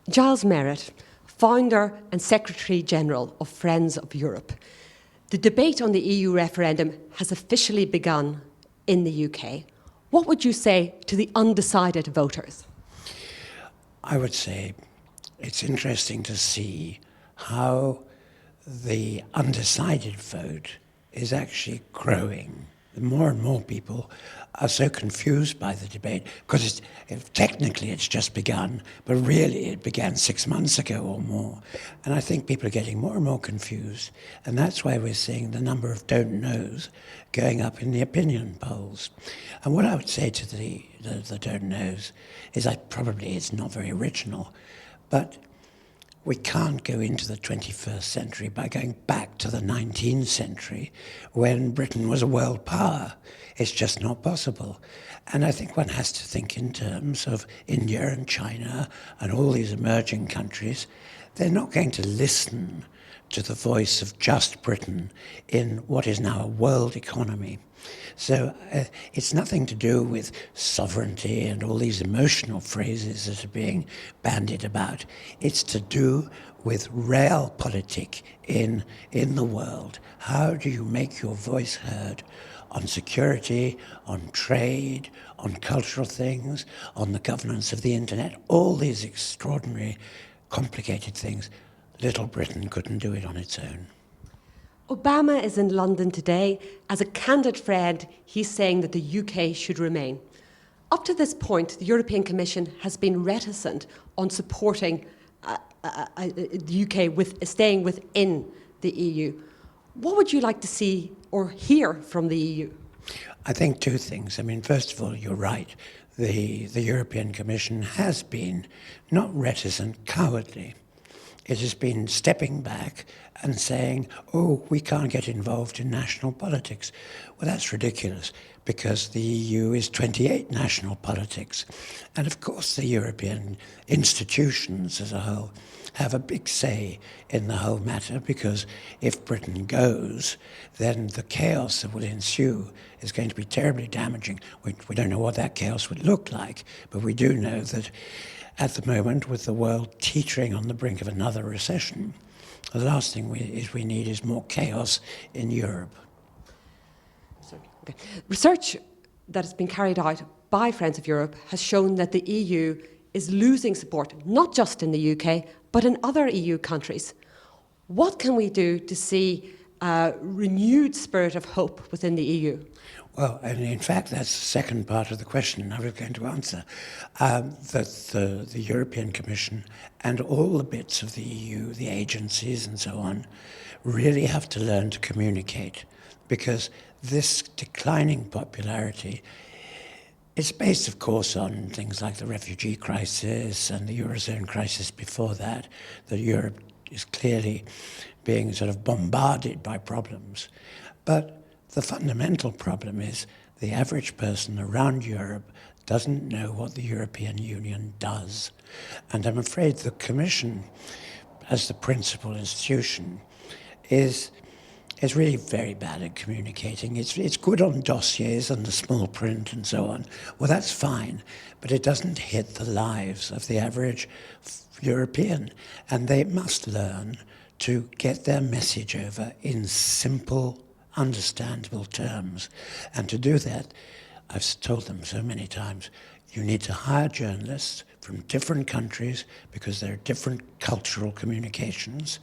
Giles Merritt, founder and Secretary General of Friends of Europe. The debate on the EU referendum has officially begun in the UK. What would you say to the undecided voters? I would say it's interesting to see how the undecided vote is actually growing. More and more people are so confused by the debate because technically it's just begun, but really it began 6 months ago or more. And I think people are getting more and more confused, and that's why we're seeing the number of don't knows going up in the opinion polls. And what I would say to the don't knows is probably it's not very original, but we can't go into the 21st century by going back to the 19th century when Britain was a world power. It's just not possible. And I think one has to think in terms of India and China and all these emerging countries. They're not going to listen to the voice of just Britain in what is now a world economy. So it's nothing to do with sovereignty and all these emotional phrases that are being bandied about. It's to do with realpolitik in the world. How do you make your voice heard on security, on trade, on cultural things, on the governance of the internet, all these extraordinary, complicated things. Little Britain couldn't do it on its own. Obama is in London today. As a candid friend, he's saying that the UK should remain. Up to this point, the European Commission has been reticent on supporting the UK with staying within the EU. What would you like to see or hear from the EU? I think two things. I mean, first of all, you're right. The European Commission has been not reticent, cowardly. It has been stepping back and saying, oh, we can't get involved in national politics. Well, that's ridiculous, because the EU is 28 national politics. And of course, the European institutions as a whole have a big say in the whole matter, because if Britain goes, then the chaos that will ensue is going to be terribly damaging. We don't know what that chaos would look like, but we do know that at the moment, with the world teetering on the brink of another recession, the last thing we need is more chaos in Europe. Okay. Research that has been carried out by Friends of Europe has shown that the EU is losing support, not just in the UK, but in other EU countries. What can we do to see a renewed spirit of hope within the EU? Well, and in fact, that's the second part of the question I was going to answer. That the European Commission and all the bits of the EU, the agencies and so on, really have to learn to communicate, because this declining popularity is based, of course, on things like the refugee crisis and the Eurozone crisis before that Europe is clearly being sort of bombarded by problems. But the fundamental problem is the average person around Europe doesn't know what the European Union does. And I'm afraid the Commission, as the principal institution, is really very bad at communicating. It's good on dossiers and the small print and so on. Well, that's fine, but it doesn't hit the lives of the average European. And they must learn to get their message over in simple, understandable terms. And to do that, I've told them so many times, you need to hire journalists from different countries because there are different cultural communications,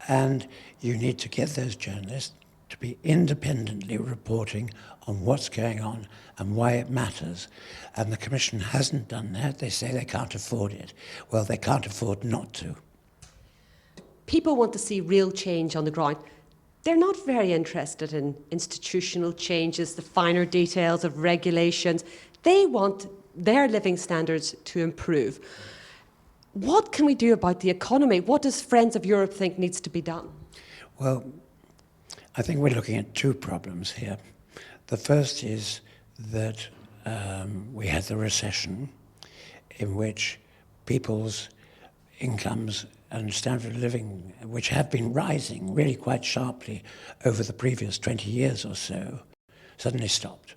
and you need to get those journalists to be independently reporting on what's going on and why it matters. And the Commission hasn't done that. They say they can't afford it. Well, they can't afford not to. People want to see real change on the ground. They're not very interested in institutional changes, the finer details of regulations. They want their living standards to improve. What can we do about the economy? What does Friends of Europe think needs to be done? Well, I think we're looking at two problems here. The first is that we had the recession, in which people's incomes and standard of living, which have been rising really quite sharply over the previous 20 years or so, suddenly stopped.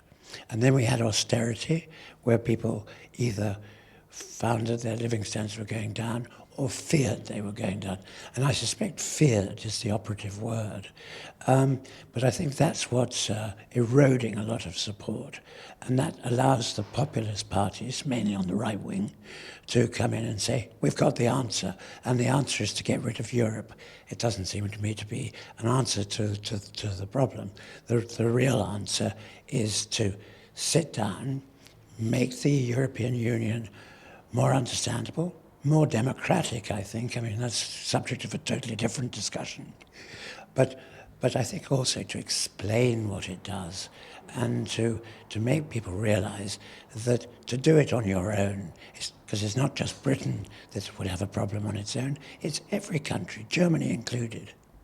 And then we had austerity, where people either found that their living standards were going down, or feared they were going down. And I suspect feared is the operative word. But I think that's what's eroding a lot of support. And that allows the populist parties, mainly on the right wing, to come in and say, we've got the answer, and the answer is to get rid of Europe. It doesn't seem to me to be an answer to the problem. The real answer is to sit down, make the European Union more understandable, more democratic, I think. I mean, that's subject of a totally different discussion. But I think also to explain what it does and to make people realize that to do it on your own, because it's not just Britain that would have a problem on its own, it's every country, Germany included.